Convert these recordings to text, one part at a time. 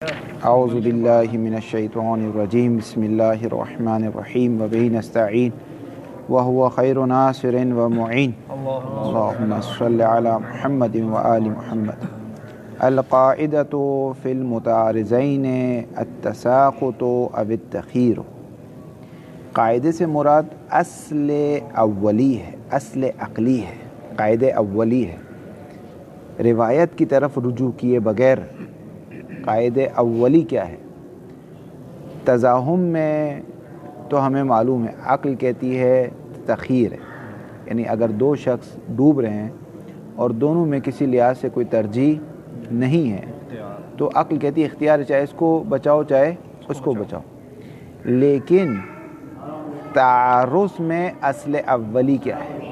اعوذ باللہ من الشیطان الرجیم بسم اللہ الرحمن الرحیم وبہ نستعین وہو خیر ناصر ومعین اللہم صلی علی محمد وآل محمد۔ القاعدۃ فی المتعارضین التساقط او التخیر۔ قاعدے سے مراد اصل اولی ہے، اصل عقلی ہے، قاعدہ اولی ہے، روایت کی طرف رجوع کیے بغیر۔ قاعدہ اولی کیا ہے؟ تزاحم میں تو ہمیں معلوم ہے، عقل کہتی ہے تخیر ہے، یعنی اگر دو شخص ڈوب رہے ہیں اور دونوں میں کسی لحاظ سے کوئی ترجیح نہیں ہے تو عقل کہتی ہے اختیار، چاہے اس کو بچاؤ چاہے اس کو بچاؤ۔ لیکن تعارض میں اصل اولی کیا ہے؟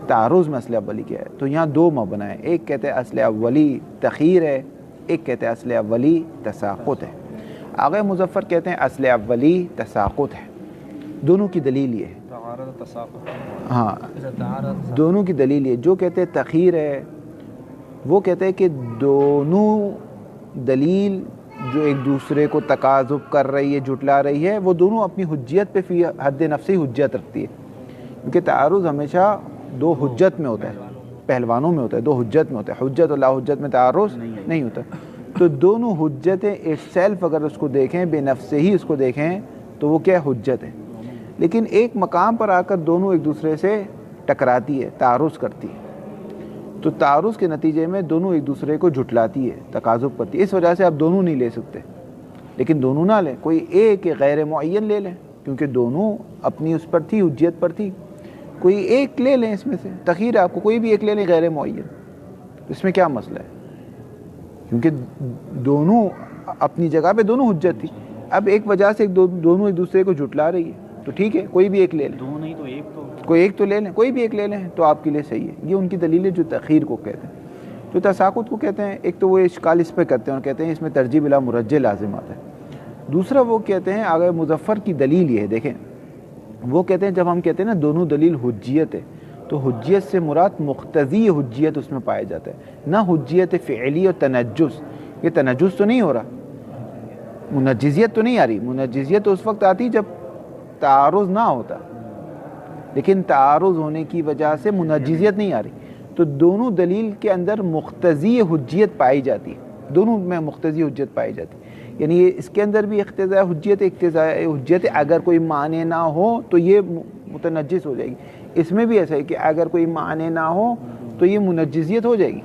تعارض میں اصل اولی کیا ہے؟ تو یہاں دو مبنی ہیں، ایک کہتے ہیں اصل اولی تخیر ہے، ایک کہتے ہیں اصل اولی تساقط ہے۔ آغا مظفر کہتے ہیں اصل اولی تساقط ہے۔ دونوں کی دلیل یہ ہے، ہاں دونوں کی دلیل یہ، جو کہتے ہیں تخیر ہے وہ کہتے ہیں کہ دونوں دلیل جو ایک دوسرے کو تکاذب کر رہی ہے، جھٹلا رہی ہے، وہ دونوں اپنی حجیت پہ فی حد نفسی حجت رکھتی ہے، کیونکہ تعارض ہمیشہ دو حجت میں ہوتا ہے، پہلوانوں میں ہوتا ہے، دو حجت میں ہوتا ہے، حجت اور لا حجت میں تعارض نہیں ہوتا۔ تو دونوں حجتیں ایک سیلف اگر اس کو دیکھیں، بے نفس سے ہی اس کو دیکھیں تو وہ کیا حجت ہے، لیکن ایک مقام پر آ کر دونوں ایک دوسرے سے ٹکراتی ہے، تعارض کرتی ہے، تو تعارض کے نتیجے میں دونوں ایک دوسرے کو جھٹلاتی ہے، تکاذب کرتی ہے۔ اس وجہ سے آپ دونوں نہیں لے سکتے، لیکن دونوں نہ لیں، کوئی ایک غیر معین لے لیں، کیونکہ دونوں اپنی اس پر تھی، حجیت پر تھی، کوئی ایک لے لیں اس میں سے، تخیر آپ کو کوئی بھی ایک لے لیں غیر معین، اس میں کیا مسئلہ ہے؟ کیونکہ دونوں اپنی جگہ پہ دونوں حجت تھی، اب ایک وجہ سے دونوں ایک دوسرے کو جھٹلا رہی ہے، تو ٹھیک ہے کوئی بھی ایک لے لیں، دو نہیں تو ایک، کوئی ایک تو لے لیں، کوئی بھی ایک لے لیں تو آپ کے لیے صحیح ہے۔ یہ ان کی دلیل ہے جو تخیر کو کہتے ہیں۔ جو تساقط کو کہتے ہیں، ایک تو وہ اشکال اس پہ کرتے ہیں اور کہتے ہیں اس میں ترجیح بلا مرجح لازم آتا ہے۔ دوسرا وہ کہتے ہیں آغا مظفر کی دلیل یہ ہے، دیکھیں وہ کہتے ہیں جب ہم کہتے ہیں نا دونوں دلیل حجیت ہے، تو حجیت سے مراد مقتضی حجیت اس میں پایا جاتا ہے، نہ حجیت فعلی اور تنجس۔ یہ تنجس تو نہیں ہو رہا، منجزیت تو نہیں آ رہی، منجزیت تو اس وقت آتی جب تعارض نہ ہوتا، لیکن تعارض ہونے کی وجہ سے منجزیت نہیں آ رہی، تو دونوں دلیل کے اندر مقتضی حجیت پائی جاتی ہے، دونوں میں مقتضی حجت پائی جاتی ہے، یعنی اس کے اندر بھی اقتضاء حجیت، اقتضاء حجت، اگر کوئی معنی نہ ہو تو یہ متنجس ہو جائے گی، اس میں بھی ایسا ہے کہ اگر کوئی معنی نہ ہو تو یہ منجزیت ہو جائے گی۔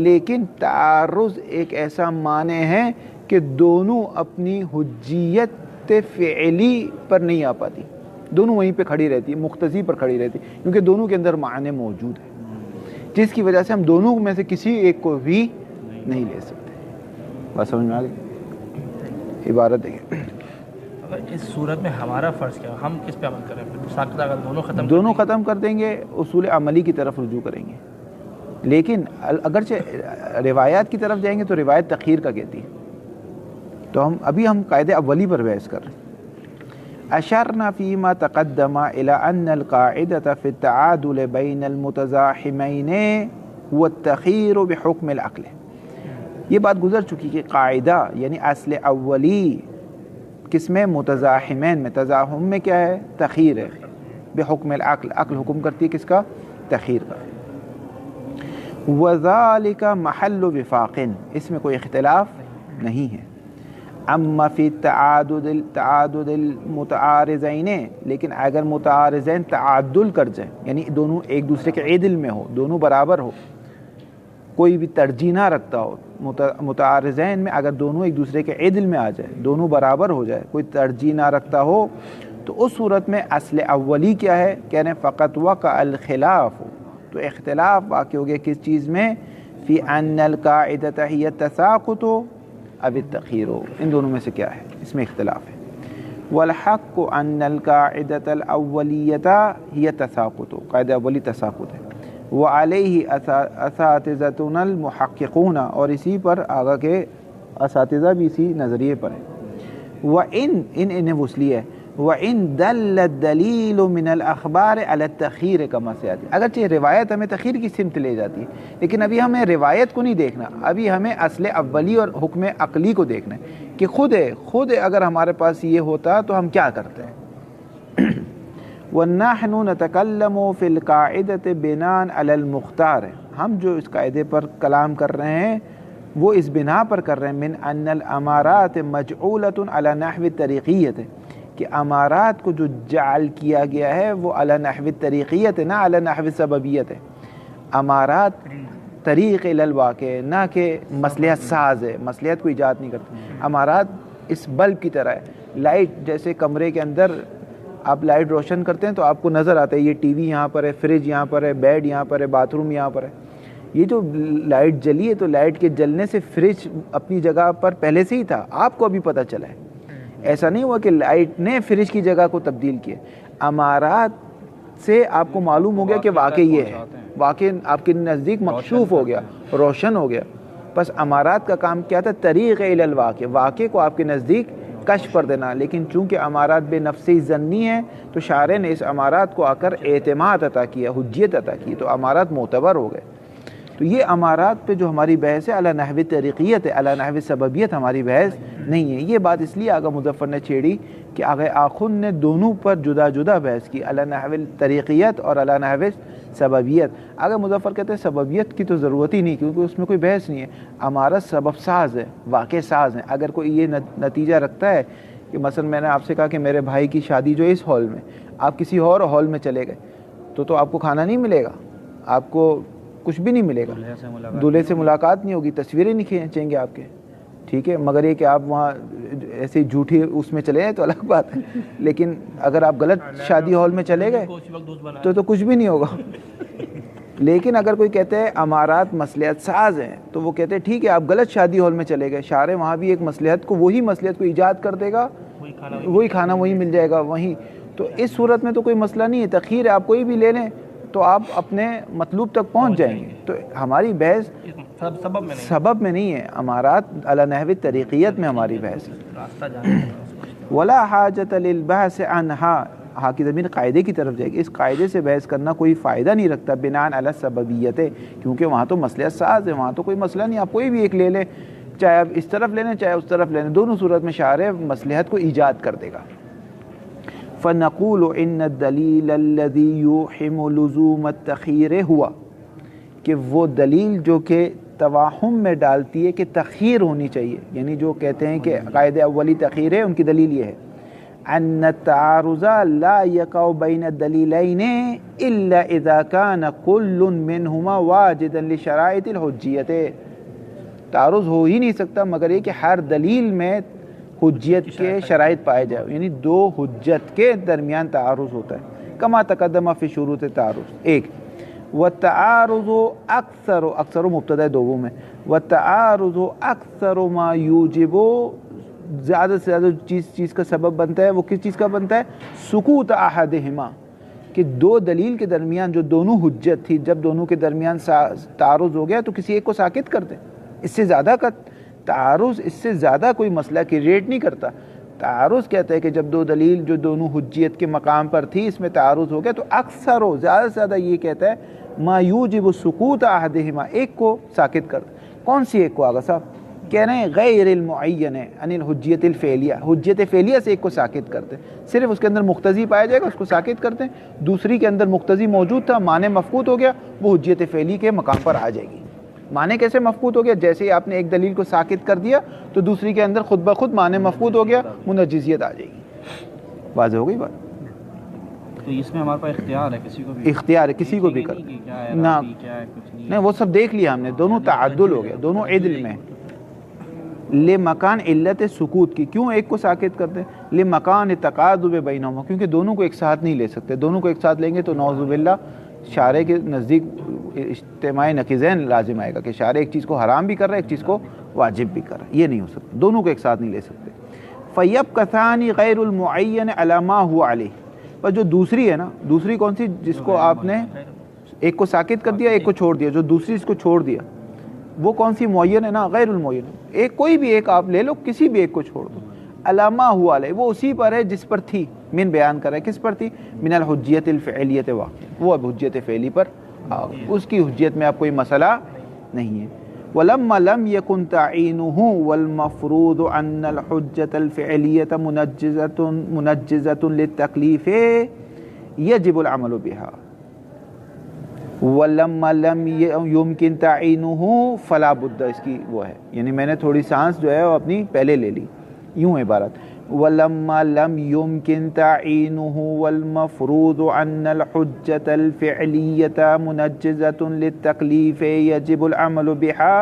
لیکن تعارض ایک ایسا معنی ہے کہ دونوں اپنی حجیت فعلی پر نہیں آ پاتی، دونوں وہیں پہ کھڑی رہتی ہے، مقتضی پر کھڑی رہتی ہے، کیونکہ دونوں کے اندر معنی موجود ہے، جس کی وجہ سے ہم دونوں میں سے کسی ایک کو بھی نہیں لے سکتے۔ بس سمجھ میں آ گئی عبارت دیکھیں۔ اس صورت میں ہمارا فرض کیا ہے؟ ہم کس پہ عمل کریں؟ ساقط اگر دونوں ختم کر دیں گے، اصول عملی کی طرف رجوع کریں گے، لیکن اگرچہ روایات کی طرف جائیں گے تو روایت تخیر کا کہتی ہے، تو ہم قاعدہ اولی پر بحث کر رہے ہیں۔ اشرنا فيما تقدم الى ان القاعدة في التعادل بين المتزاحمين هو التخير بحكم العقل۔ یہ بات گزر چکی کہ قاعدہ یعنی اصل اولی کس میں؟ متزاحمین میں، تزاحم میں کیا ہے؟ تخیر ہے، بحکم العقل، عقل حکم کرتی ہے کس کا؟ تخیر کا۔ وذالک محل وفاق، اس میں کوئی اختلاف نہیں ہے۔ اما فی تعادد المتعارضین، لیکن اگر متعارضین تعادل کر جائیں، یعنی دونوں ایک دوسرے کے عدل میں ہو، دونوں برابر ہو، کوئی بھی ترجیح نہ رکھتا ہو، متعارضین میں اگر دونوں ایک دوسرے کے عدل میں آ جائے، دونوں برابر ہو جائے، کوئی ترجیح نہ رکھتا ہو، تو اس صورت میں اصل اولی کیا ہے؟ کہہ رہے ہیں فقط وقع الخلاف، تو اختلاف واقع ہو گیا کس چیز میں؟ فی ان القاعدۃ ہی التساقط او التخیر، ان دونوں میں سے کیا ہے؟ اس میں اختلاف ہے۔ والحق ان القاعدۃ الاولیۃ ہی التساقط، قاعدہ اولی تساقط ہے، وعلیہ اساتذتنا المحققون، اور اسی پر آگا کے اساتذہ بھی اسی نظریے پر ہیں۔ وَإِن وصلی ہے، وَإِن دَلَّ الدَّلِيلُ مِنَ الْأَخْبَارِ عَلَى التَّخِيرِ كَمَا سَيَأْتِي، اگرچہ روایت ہمیں تخیر کی سمت لے جاتی ہے، لیکن ابھی ہمیں روایت کو نہیں دیکھنا، ابھی ہمیں اصل اولی اور حکم عقلی کو دیکھنا ہے کہ خود اگر ہمارے پاس یہ ہوتا تو ہم کیا کرتے ہیں۔ وَنَحْنُ نَتَكَلَّمُ فِي الْقَاعِدَةِ بِنَاءً عَلَى الْمُخْتَارِ، ہم جو اس قاعدے پر کلام کر رہے ہیں وہ اس بنا پر کر رہے ہیں من ان الامارات مجعولۃ علی نحو الطریقیت، کہ امارات کو جو جعل کیا گیا ہے وہ علی نحو الطریقیت نہ علی نحو سببیت ہے۔ امارات طریق الی الواقع، نہ کہ مصلحت ساز ہے، مصلحت کو ایجاد نہیں کرتے۔ امارات اس بلب کی طرح ہے، لائٹ جیسے کمرے کے اندر آپ لائٹ روشن کرتے ہیں تو آپ کو نظر آتا ہے یہ ٹی وی یہاں پر ہے، فریج یہاں پر ہے، بیڈ یہاں پر ہے، باتھ روم یہاں پر ہے۔ یہ جو لائٹ جلی ہے تو لائٹ کے جلنے سے فریج اپنی جگہ پر پہلے سے ہی تھا، آپ کو ابھی پتہ چلا ہے، ایسا نہیں ہوا کہ لائٹ نے فریج کی جگہ کو تبدیل کیا۔ امارات سے آپ کو معلوم ہو گیا کہ واقع یہ ہے، واقع آپ کے نزدیک مکشوف ہو گیا، روشن ہو گیا۔ بس امارات کا کام کیا تھا؟ طریق الی الواقع، واقع کو آپ کے نزدیک کشف کر دینا، لیکن چونکہ امارات بے نفسی ظنی ہے تو شارع نے اس امارات کو آ کر اعتماد عطا کیا، حجیت عطا کی، تو امارات معتبر ہو گئے۔ تو یہ امارات پہ جو ہماری بحث ہے علی نحو طریقیت ہے، علی نحو سببیت ہماری بحث نہیں ہے۔ یہ بات اس لیے آغا مظفر نے چھیڑی کہ آغا آخن نے دونوں پر جدا جدا بحث کی، علی نحو طریقیت اور علی نحو سببیت۔ آغا مظفر کہتے ہیں سببیت کی تو ضرورت ہی نہیں، کیونکہ اس میں کوئی بحث نہیں ہے، امارت سبب ساز ہے، واقع ساز ہے۔ اگر کوئی یہ نتیجہ رکھتا ہے کہ مثلا میں نے آپ سے کہا کہ میرے بھائی کی شادی جو ہے اس ہال میں، آپ کسی اور ہال میں چلے گئے تو آپ کو کھانا نہیں ملے گا، آپ کو کچھ بھی نہیں ملے گا، دولہے سے ملاقات نہیں ہوگی، تصویریں نہیں کھینچیں گے آپ کے، ٹھیک ہے، مگر یہ کہ آپ وہاں ایسے جھوٹی اس میں چلے جائیں تو الگ بات ہے، لیکن اگر آپ غلط شادی ہال میں چلے گئے تو کچھ بھی نہیں ہوگا۔ لیکن اگر کوئی کہتے ہیں امارات مصلحت ساز ہیں تو وہ کہتے ہیں ٹھیک ہے آپ غلط شادی ہال میں چلے گئے، شارع وہاں بھی ایک مصلحت کو، وہی مصلحت کو ایجاد کر دے گا، وہی کھانا وہی مل جائے گا وہیں، تو اس صورت میں تو کوئی مسئلہ نہیں ہے، تخیر ہے، آپ کوئی بھی لے لیں تو آپ اپنے مطلوب تک پہنچ جائیں گے۔ تو ہماری بحث سبب میں نہیں ہے، امارات علی نحو طریقیت میں ہماری بحث ہے۔ ولا حاجت للبحث عنها، ہاں کی زمین قاعدے کی طرف جائے گی، اس قاعدے سے بحث کرنا کوئی فائدہ نہیں رکھتا بناء علی سببیت، کیونکہ وہاں تو مسئلہ ساز ہے، وہاں تو کوئی مسئلہ نہیں، آپ کوئی بھی ایک لے لیں، چاہے آپ اس طرف لے لیں چاہے اس طرف لے لیں، دونوں صورت میں شارع مصلحت کو ایجاد کر دے گا۔ فنقول ان الدلیل الذی یوحم لزوم التخیر ہوا، کہ وہ دلیل جو کہ توہم میں ڈالتی ہے کہ تخیر ہونی چاہیے، یعنی جو کہتے ہیں کہ قاعدہ اولی تخیر ہے، ان کی دلیل یہ ہے ان التعارض لا يقع بین الدلیلین الا اذا كان كل منهما واجدا لشرائط الحجیت، تعارض ہو ہی نہیں سکتا مگر یہ کہ ہر دلیل میں حجیت کے شرائط پائے جائے، یعنی دو حجت کے درمیان تعارض ہوتا ہے، کما تقدم فی شروط تعارض۔ ایک والتعارض اکثر مبتدا دوم ہے، والتعارض اکثر ما یوجب، زیادہ سے زیادہ چیز کا سبب بنتا ہے، وہ کس چیز کا بنتا ہے؟ سکوت احدہما، کہ دو دلیل کے درمیان جو دونوں حجت تھی، جب دونوں کے درمیان تعارض ہو گیا تو کسی ایک کو ساکت کر دیں، اس سے زیادہ کا تعارض، اس سے زیادہ کوئی مسئلہ کریٹ نہیں کرتا۔ تعارض کہتا ہے کہ جب دو دلیل جو دونوں حجیت کے مقام پر تھی اس میں تعارض ہو گیا تو اکثر و زیادہ سے زیادہ یہ کہتا ہے ما یوجب سکوت احدہما، ایک کو ساکت کر دیں۔ کون سی ایک کو؟ آگا صاحب کہہ رہے ہیں غیر المعین عن الحجیت الفعلیہ، حجیت فعلیہ سے ایک کو ساکت کرتے ہیں، صرف اس کے اندر مقتضی پایا جائے گا اس کو ساکت کرتے ہیں، دوسری کے اندر مقتضی موجود تھا، معنی مفقود ہو گیا، وہ حجیت فعلی کے مقام پر آ جائے گی۔ معنی کیسے مفقود ہو گیا؟ جیسے ہی آپ نے ایک دلیل کو ساکت کر دیا تو دوسری کے اندر خود بخود معنی مفقود ہو گیا، منجزیت آ جائے گی۔ واضح ہو گئی بات؟ تو اس میں ہمارے پاس اختیار ہے، کسی کو بھی اختیار ہے، کسی کو بھی کر نہ، نہیں وہ سب دیکھ لیا ہم نے، دونوں تعدل ہو گیا، دونوں عدل میں۔ لمکان علت سکوت کی، کیوں ایک کو ساکت کرتے ہیں؟ لمکان تقاضب بینہما، کیونکہ دونوں کو ایک ساتھ نہیں لے سکتے، دونوں کو ایک ساتھ لیں گے تو نعوذ باللہ شارع کے نزدیک اجتماع نقیضین لازم آئے گا کہ شارع ایک چیز کو حرام بھی کر رہا ہے ایک چیز کو واجب بھی کر رہا ہے، یہ نہیں ہو سکتا، دونوں کو ایک ساتھ نہیں لے سکتے۔ فیبکثان غیر المعین علی ما هو علیہ، پر جو دوسری ہے نا، دوسری کون سی؟ جس کو آپ نے ایک کو ساکت کر دیا ایک کو چھوڑ دیا، جو دوسری اس کو چھوڑ دیا وہ کون سی؟ معین ہے نا، غیر المعین، ایک کوئی بھی ایک آپ لے لو، کسی بھی ایک کو چھوڑ دو۔ علامہ ہوا علیہ، وہ اسی پر ہے جس پر تھی، من بیان کر رہا ہے کس پر تھی، من الحجیت الفعلیت واقع، وہ اب حجیت فعلی پر آ گئی، اس کی حجیت میں اب کوئی مسئلہ نہیں ہے۔ وَلَمَّا لَمْ يَكُنْ تَعِينُهُ وَالْمَفْرُوضُ أَنَّ الْحُجَّةَ الْفِعْلِيَّةَ مُنَجِّزَةٌ لِلتَّكْلِيفِ يَجِبُ الْعَمَلُ بِهَا وَلَمَّا لَمْ يُمْكِنْ تَعِينُهُ فَلَا بُدَّ، اس کی وہ ہے، یعنی میں نے تھوڑی سانس جو ہے وہ اپنی پہلے لے لی، یوں عبارت، وَلَمَّا لَمْ يُمْكِنْ تَعِينُهُ وَالْمَفْرُوضُ أَنَّ الْحُجَّةَ الْفِعْلِيَّةَ مُنَجِّزَةٌ لِلتَّكْلِيفِ يَجِبُ الْعَمَلُ بِهَا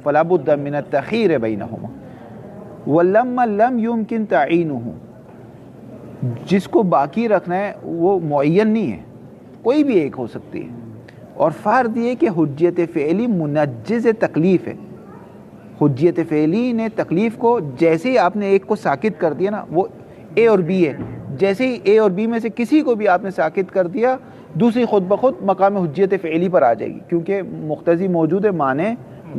فَلَا بُدَّ مِنَ التَّخِيرِ بَيْنَهُمَا۔ وَلَمَّا لَمْ يُمْكِنْ تَعِينُهُ، جس کو باقی رکھنا ہے وہ معین نہیں ہے، کوئی بھی ایک ہو سکتی ہے، اور فرض یہ کہ حجیت فعلی منجز تکلیف ہے، حجیت فعلی نے تکلیف کو، جیسے ہی آپ نے ایک کو ساکت کر دیا نا، وہ اے اور بی ہے، جیسے ہی اے اور بی میں سے کسی کو بھی آپ نے ساکت کر دیا، دوسری خود بخود مقام حجیت فعلی پر آ جائے گی، کیونکہ مقتضی موجود ہے، معنی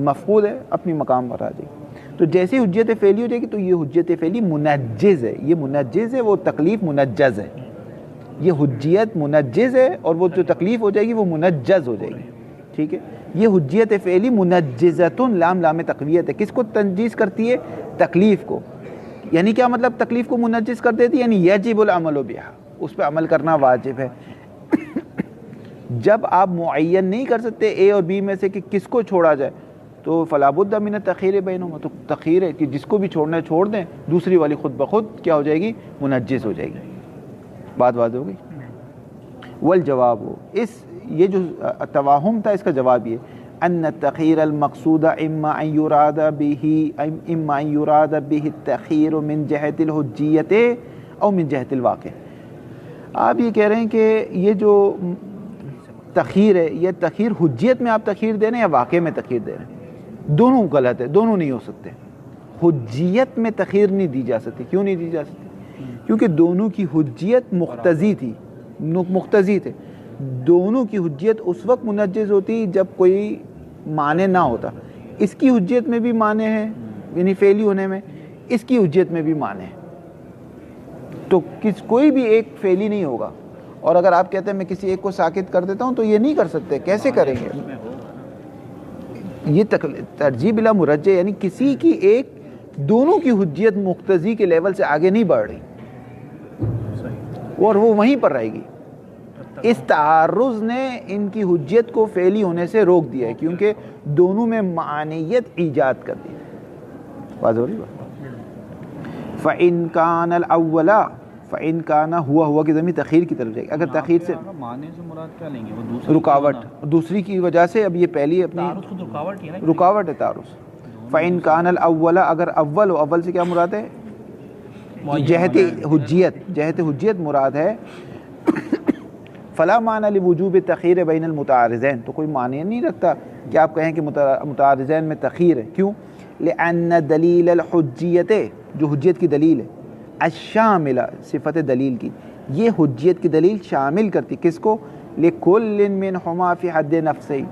مفقود ہے، اپنی مقام پر آ جائے گی۔ تو جیسے ہی حجیت فعلی ہو جائے گی تو یہ حجیت فعلی منجز ہے، یہ منجز ہے، وہ تکلیف منجز ہے، یہ حجیت منجز ہے، اور وہ جو تکلیف ہو جائے گی وہ منجز ہو جائے گی، ٹھیک ہے۔ یہ حجیت فعلی منجزتن، لام لام تقویت ہے، کس کو تنجیز کرتی ہے؟ تکلیف کو۔ یعنی کیا مطلب تکلیف کو منجز کر دیتی ہے؟ یعنی یجب العمل بہا، اس پہ عمل کرنا واجب ہے۔ جب آپ معین نہیں کر سکتے اے اور بی میں سے کہ کس کو چھوڑا جائے، تو فلا بد من التخیر بینہما، تو تخیر ہے کہ جس کو بھی چھوڑنا ہے چھوڑ دیں، دوسری والی خود بخود کیا ہو جائے گی؟ منجز ہو جائے گی۔ بات واضح ہو گئی؟ والجواب، یہ جو توہم تھا اس کا جواب یہ، ان التخیر المقصود اما ان یراد به التخیر من جہت الحجیت او من جہت الواقع۔ آپ یہ کہہ رہے ہیں کہ یہ جو تخیر ہے، یہ تخیر حجیت میں آپ تخیر دے رہے ہیں یا واقع میں تخیر دے رہے ہیں؟ دونوں غلط ہے، دونوں نہیں ہو سکتے۔ حجیت میں تخیر نہیں دی جا سکتی، کیوں نہیں دی جا سکتی؟ کیونکہ دونوں کی حجیت مقتضی تھی، مقتضی تھے، دونوں کی حجیت اس وقت منجز ہوتی جب کوئی معنی نہ ہوتا۔ اس کی حجیت میں بھی معنی ہے، یعنی فعلی ہونے میں، اس کی حجیت میں بھی معنی ہے، تو کوئی بھی ایک فعلی نہیں ہوگا۔ اور اگر آپ کہتے ہیں میں کسی ایک کو ساکت کر دیتا ہوں تو یہ نہیں کر سکتے، کیسے کریں گے؟ یہ ترجیح بلا مرجع، یعنی کسی کی ایک، دونوں کی حجیت مقتضی کے لیول سے آگے نہیں بڑھ رہی، اور وہ وہیں پر رہے گی۔ اس تعارض نے ان کی حجیت کو فعلی ہونے سے روک دیا ہے، کیونکہ دونوں میں معنیت ایجاد کر دی۔ واضح ہو رہی بات؟ فَإِن كَانَ الْأَوَّلَ، فَإِن كَانَ ہوا کی ضمیر تخیر کی طرف جائے گی۔ اگر تخیر سے معنی سے مراد کیا لیں گے؟ وہ دوسری رکاوٹ، دوسری کی وجہ سے، اب یہ پہلی اپنی تعارض خود رکاوٹ ہی ہے نا، رکاوٹ ہے تعارض۔ فَإِن كَانَ الْأَوَّلَ، اگر اول ہو، اول سے کیا مراد ہے؟ جہت حجیت، جہت حجیت مراد ہے۔ فلا معنی لوجوب تخیر بین المتعارضین، تو کوئی معنی نہیں رکھتا کہ آپ کہیں کہ متعارضین میں تخیر ہے، کیوں؟ لأن دلیل الحجیت، جو حجیت کی دلیل ہے، الشاملہ، صفت دلیل کی، یہ حجیت کی دلیل شامل کرتی کس کو؟ لکل منہما فی حد نفسی،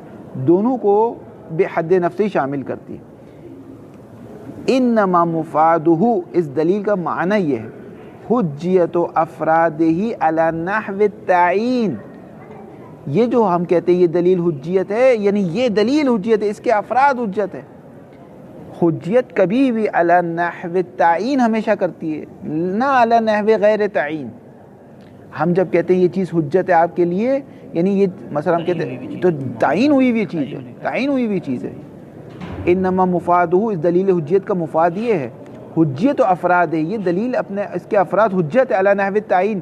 دونوں کو بے حد نفسی شامل کرتی ہے۔ انما مفادہ، اس دلیل کا معنی یہ ہے، حجیت افرادہ علی نحو التعین، یہ جو ہم کہتے ہیں یہ دلیل حجیت ہے، یعنی یہ دلیل حجیت ہے، اس کے افراد حجت ہے۔ حجیت کبھی بھی علی نحو التعین ہمیشہ کرتی ہے، نہ علی نحو غیر تعین۔ ہم جب کہتے ہیں یہ چیز حجت ہے آپ کے لیے، یعنی یہ مثلا ہم کہتے ہیں تو تعین ہوئی ہوئی چیز ہے، تعین ہوئی ہوئی چیز ہے۔ انما مفادہ، اس دلیل حجیت کا مفاد یہ ہے، حجیت و افراد ہے، یہ دلیل اپنے اس کے افراد حجت ہے علی نحو التعین،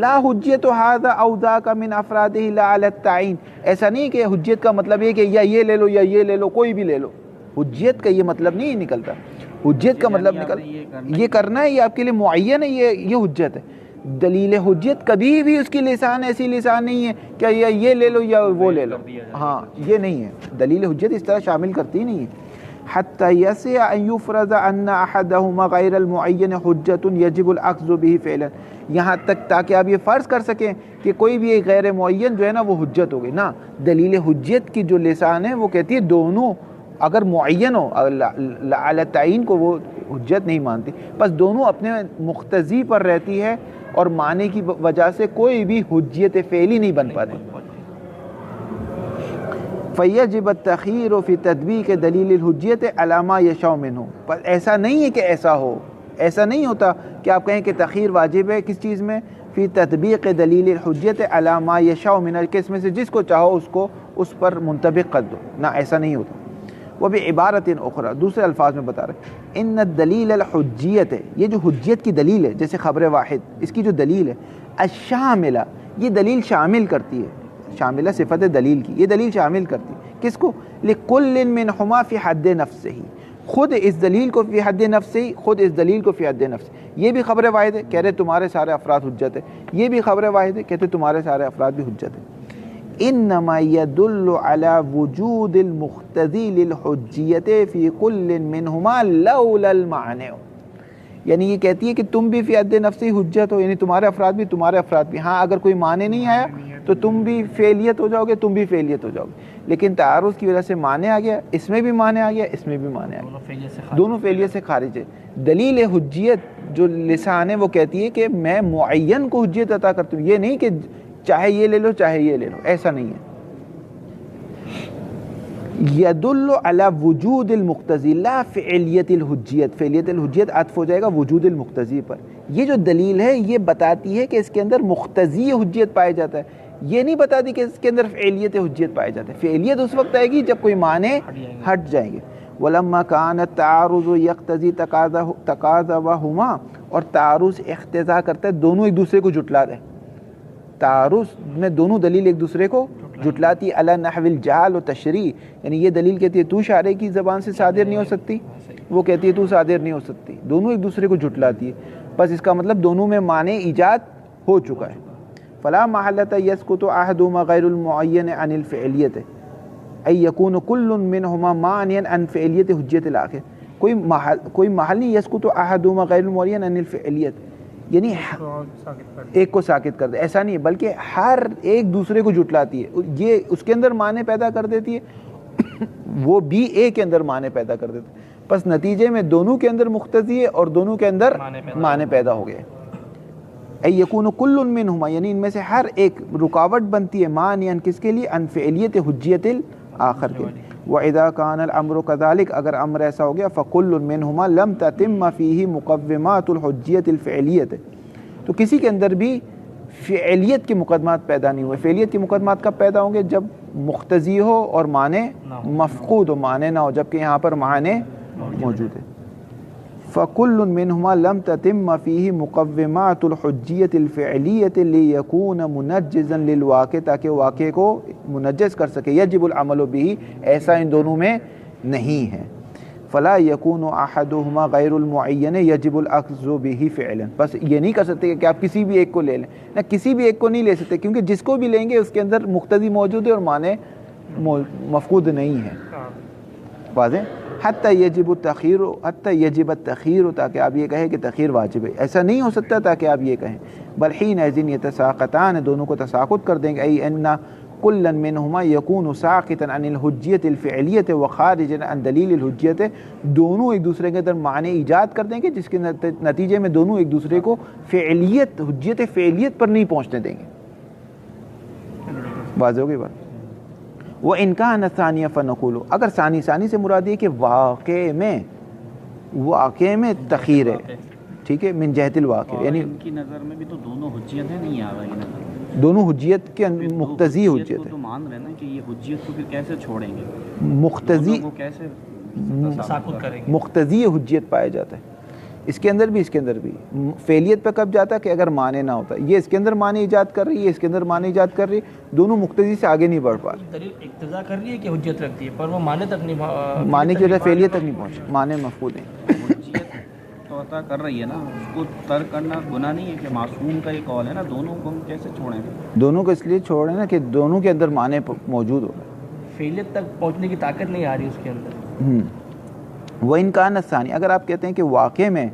لا حجیت ھذا او ذاک من افرادہ لا علی التعین۔ ایسا نہیں کہ حجیت کا مطلب یہ کہ یا یہ لے لو یا یہ لے لو، کوئی بھی لے لو، حجیت کا یہ مطلب نہیں نکلتا۔ حجیت کا مطلب یہ کرنا ہے، یہ آپ کے لیے معین ہے، یہ حجت ہے۔ دلیل حجیت کبھی بھی اس کی لسان ایسی لسان نہیں ہے کہ یا یہ لے لو یا وہ لے لو، ہاں یہ نہیں ہے، دلیل حجت اس طرح شامل کرتی نہیں ہے۔ حتی یسع ان یفرض ان احدہما غیر المعین حجت یجب الاخذ به فعلا، یہاں تک تاکہ آپ یہ فرض کر سکیں کہ کوئی بھی ایک غیر معین جو ہے نا وہ حجت ہو گئی، نہ، دلیل حجت کی جو لسان ہے وہ کہتی ہے دونوں اگر معین ہو علی تعین کو وہ حجت نہیں مانتی، بس دونوں اپنے مقتضی پر رہتی ہے اور معنی کی وجہ سے کوئی بھی حجیت فعلی نہیں بن پاتے. فیجب التخیر فی تطبیق دلیل الحجیت علی ما یشاء منہ. پر ایسا نہیں ہے کہ ایسا ہو، ایسا نہیں ہوتا کہ آپ کہیں کہ تخیر واجب ہے کس چیز میں، فی تطبیق دلیل الحجیت علی ما یشاء منہ، کس میں سے جس کو چاہو اس کو اس پر منطبق کر دو، نہ ایسا نہیں ہوتا. وہ بھی عبارت اخرى، دوسرے الفاظ میں بتا رہے ہیں، ان الدلیل الحجیت ہے، یہ جو حجیت کی دلیل ہے جیسے خبر واحد، اس کی جو دلیل ہے الشاملہ، یہ دلیل شامل کرتی ہے، شاملہ صفت دلیل کی، یہ دلیل شامل کرتی ہے کس کو، لکل منہما فی حد نفسہ، خود اس دلیل کو فی حد نفسہ، خود اس دلیل کو فی حد نفسہ. یہ بھی خبر واحد ہے، کہہ رہے تمہارے سارے افراد حجت ہے، یہ بھی خبر واحد ہے، کہتے تمہارے سارے افراد بھی حجت ہے. انما يدل على وجود المقتضی للحجیت فی کل منہما لولا المعنی. یعنی یہ کہتی ہے کہ تم بھی فی حد نفسی حجت ہو، یعنی تمہارے افراد بھی، ہاں اگر کوئی معنی نہیں آیا تو تم بھی فعلیت ہو جاؤ گے، تم بھی فعلیت ہو جاؤ گے. لیکن تعارض کی وجہ سے معنی آ گیا، اس میں بھی معنی آ گیا، اس میں بھی معنی آ گیا، دونوں فعلیت سے خارج ہے. دلیل حجیت جو لسان ہے وہ کہتی ہے کہ میں معین کو حجیت عطا کرتی ہوں، یہ نہیں کہ چاہے یہ لے لو چاہے یہ لے لو، ایسا نہیں ہے. یدل علی وجود المقتضی لا فعلیت الحجیت، فعلیت الحجیت عطف ہو جائے گا وجود المقتضی پر. یہ جو دلیل ہے یہ بتاتی ہے کہ اس کے اندر مقتضی حجیت پایا جاتا ہے، یہ نہیں بتاتی کہ اس کے اندر فعلیت حجیت پایا جاتا ہے. فعلیت اس وقت آئے گی جب کوئی معنی ہٹ جائیں گے. ولما کان التعارض یقتضی تقاضاہما، اور تعارض اقتضا کرتا ہے دونوں ایک دوسرے کو جھٹلا دیں. تعارض میں دونوں دلیل ایک دوسرے کو جھٹلاتی، علی نحو الجعل و تشریع، یعنی یہ دلیل کہتی ہے تو شارع کی زبان سے صادر نہیں ہو سکتی، وہ کہتی ہے تو صادر نہیں ہو سکتی، دونوں ایک دوسرے کو جھٹلاتی ہے. بس اس کا مطلب دونوں میں معنی ایجاد ہو چکا ہے. فلا محلۃ یسقط احدهما غیر المعین عن الفعلیت ای یکون کل منہما معنیا عن فعلیت حجیت الاخر. کوئی محل نہیں، یسقط احدهما غیر المعین عن الفعلیت، یعنی ایک کو ساکت کر دے، ایسا نہیں ہے، بلکہ ہر ایک دوسرے کو جھٹلاتی ہے. یہ اس کے اندر معنی پیدا کر دیتی ہے، وہ بھی ایک کے اندر معنی پیدا کر دیتے ہیں. بس نتیجے میں دونوں کے اندر مقتضی ہے اور دونوں کے اندر معنی پیدا ہو گئے. اے یکون کل منہما، یعنی ان میں سے ہر ایک رکاوٹ بنتی ہے معنی کس کے لیے، ان فعلیت حجیت الاخر کے. وَإِذَا كَانَ الْأَمْرُ كَذَلِكَ، اگر امر ایسا ہو گیا، فَكُلٌّ مِّنْهُمَا لَمْ تَتِمَّ فِيهِ مُقَوِّمَاتُ الْحُجِّيَّةِ الْفِعْلِيَّةِ. تو کسی کے اندر بھی فعلیت کے مقدمات پیدا نہیں ہوئے. فعلیت کے مقدمات کب پیدا ہوں گے؟ جب مقتضی ہو اور معنی مفقود ہو، معنی نہ ہو، جبکہ یہاں پر معنی موجود ہے. فَكُلٌّ مِّنْهُمَا لَمْ تَتِمَّ فِيهِ مُقَوِّمَاتُ الْحُجِّيَّةِ الْفِعْلِيَّةِ لِيَكُونَ مُنَجِّزًا لِلْوَاقِعِ، تاکہ واقعے کو منجز کر سکے. يَجِبُ الْعَمَلُ بِهِ، ایسا ان دونوں میں نہیں ہے. فَلَا يَكُونُ أَحَدُهُمَا غَيْرُ الْمُعَيَّنِ يَجِبُ الْأَخْذُ بِهِ فِعْلًا. بس یہ نہیں کر سکتے کہ آپ کسی بھی ایک کو لے لیں، نہ کسی بھی ایک کو نہیں لے سکتے، کیونکہ جس کو بھی لیں گے اس کے اندر مقتضی موجود ہے اور معنی مفقود نہیں ہے. واضح؟ حتی یجب التخیر، حتی یجب التخیر، تاکہ آپ یہ کہیں کہ تخیر واجب ہے. ایسا نہیں ہو سکتا تاکہ آپ یہ کہیں. بل حینئذ یتساقطان، دونوں کو تساقط کر دیں گے. ای ان کلا منہما یکون ساقطا عن الحجیت الفعلیت وخارجا عن دلیل الحجیت، دونوں ایک دوسرے کے اندر معنی ایجاد کر دیں گے جس کے نتیجے میں دونوں ایک دوسرے کو فعلیت، حجیت فعلیت پر نہیں پہنچنے دیں گے. واضح ہو گئی بات؟ وَإِنْ كَانَ ثَانِيًا فَنَقُولُ، اگر ثانی سے مراد یہ کہ واقع میں تخیر ہے، ٹھیک ہے، من جہت الواقع، یعنی ان کی نظر میں بھی تو دونوں حجیت ہیں، نہیں آ رہا ہے، دونوں حجیت کے مقتضی حجیت ہے. تو مان رہے نا کہ یہ حجیت کو پھر کیسے چھوڑیں گے، مقتضی کو کیسے تساقط کریں گے. مقتضی حجیت پایا جاتا ہے. اس کے اندر بھی، اس کے اندر بھی فعلیت پہ کب جاتا ہے کہ اگر معنی نہ ہوتا. یہ اس کے اندر معنی ایجاد کر رہی ہے، اس کے اندر معنی ایجاد کر رہی ہے، دونوں مقتضی سے آگے نہیں بڑھ پا رہے. دلیل اقتضا کر رہی ہے کہ حجت رکھتی ہے، پر وہ معنی تک نہیں، معنی کی وجہ فعلیت تک نہیں پہنچے، معنی مفقود ہیں. حجیت تو عطا کر رہی ہے نا، اس کو ترک کرنا گناہ نہیں ہے کہ معصوم کا یہ قول ہے نا، دونوں کو ہم کیسے چھوڑیں گے؟ دونوں کو اس لیے چھوڑیں نا کہ دونوں کے اندر معنی موجود ہو. فعلیت تک پہنچنے کی طاقت نہیں آ رہی اس کے اندر. وَإِنْ كَانَ الثَّانِي، اگر آپ کہتے ہیں کہ واقع میں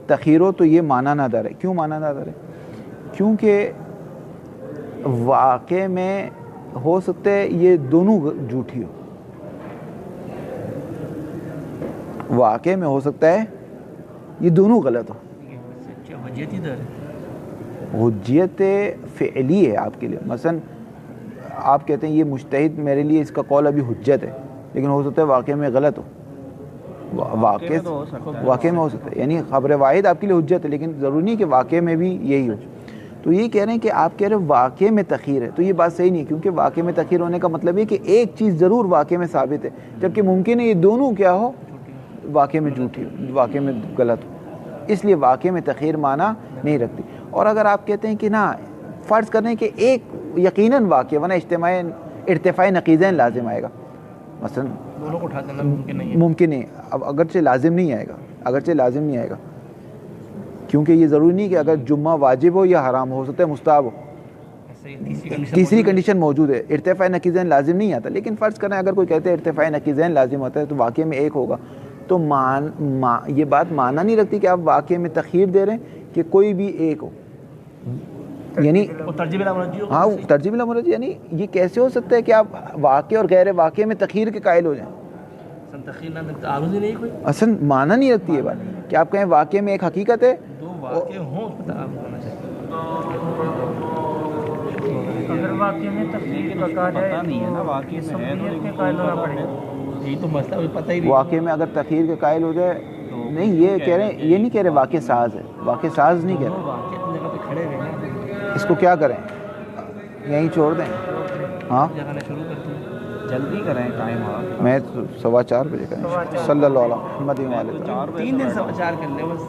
تخیر ہو تو یہ معنی نادر ہے. کیوں معنی نادر ہے؟ کیونکہ واقع میں ہو سکتا ہے یہ دونوں جھوٹی ہو. واقع میں ہو سکتا ہے یہ دونوں غلط ہو. وجیت ادھر ہے. حجیت فعلی ہے آپ کے لیے. مثلا آپ کہتے ہیں یہ مجتہد میرے لیے اس کا قول ابھی حجت ہے، لیکن ہو سکتا ہے واقع میں غلط ہو. واقع میں ہو سکتا ہے، یعنی خبر واحد آپ کے لیے حجت ہے، لیکن ضروری نہیں کہ واقع میں بھی یہی ہو. تو یہ کہہ رہے ہیں کہ آپ کہہ رہے ہیں واقع میں تخیر ہے، تو یہ بات صحیح نہیں، کیونکہ واقع میں تخیر ہونے کا مطلب یہ کہ ایک چیز ضرور واقع میں ثابت ہے، جبکہ ممکن ہے یہ دونوں کیا ہو، واقع میں جھوٹی ہو، واقع میں غلط ہو. اس لیے واقع میں تخیر معنی نہیں رکھتی. اور اگر آپ کہتے ہیں کہ نہ فرض کریں کہ ایک یقیناً واقع ورنہ ارتفاع نقیضین لازم آئے گا، مثلا دونوں کو اٹھا دینا ممکن نہیں ہے. ممکن ہے. اب اگرچہ لازم نہیں آئے گا، کیونکہ یہ ضروری نہیں کہ اگر جمعہ واجب ہو یا حرام ہو سکتا ہے مستحب ہو. تیسری کنڈیشن موجود ہے، ارتفاع نقیضین لازم نہیں آتا. لیکن فرض کریں اگر کوئی کہتے ہیں ارتفاع نقیضین لازم ہوتا ہے تو واقع میں ایک ہوگا، تو یہ بات معنی نہیں رکھتی کہ آپ واقع میں تخیر دے رہے ہیں کہ کوئی بھی ایک ہو. یعنی ترجیح لا مرجی ہاں ترجیح لا مرجی، یعنی یہ کیسے ہو سکتا ہے کہ آپ واقع اور غیر واقع میں تخیر کے قائل ہو جائیں. تخیر نہ تعارض ہی نہیں کوئی. اصل معنی نہیں رکھتی یہ بات کہ آپ کہیں واقع میں ایک حقیقت ہے، دو واقع ہوں اس پہ تعارض ہونا چاہیے. اگر واقعی میں تخلیق کا کہا جائے پتہ نہیں ہے نا واقعی میں ہے سمعیت کے قائل ہونا پڑے گا. یہی تو مسئلہ مجھے پتہ ہی نہیں. واقع میں اگر تخیر کے قائل ہو جائے نہیں، یہ کہہ رہے ہیں، یہ نہیں کہہ رہے واقع ساز ہے، واقع ساز نہیں کہہ رہے. واقع اپنی جگہ پہ کھڑے ہوئے ہیں، اس کو کیا کریں، یہیں چھوڑ دیں. ہاں جگہ شروع کرتے ہیں. جلدی کریں ٹائم آپ. میں 4:15 بجے کا صلی اللہ علیہ وسلم. 4 بجے 3 دن 4:15 کرنے بس.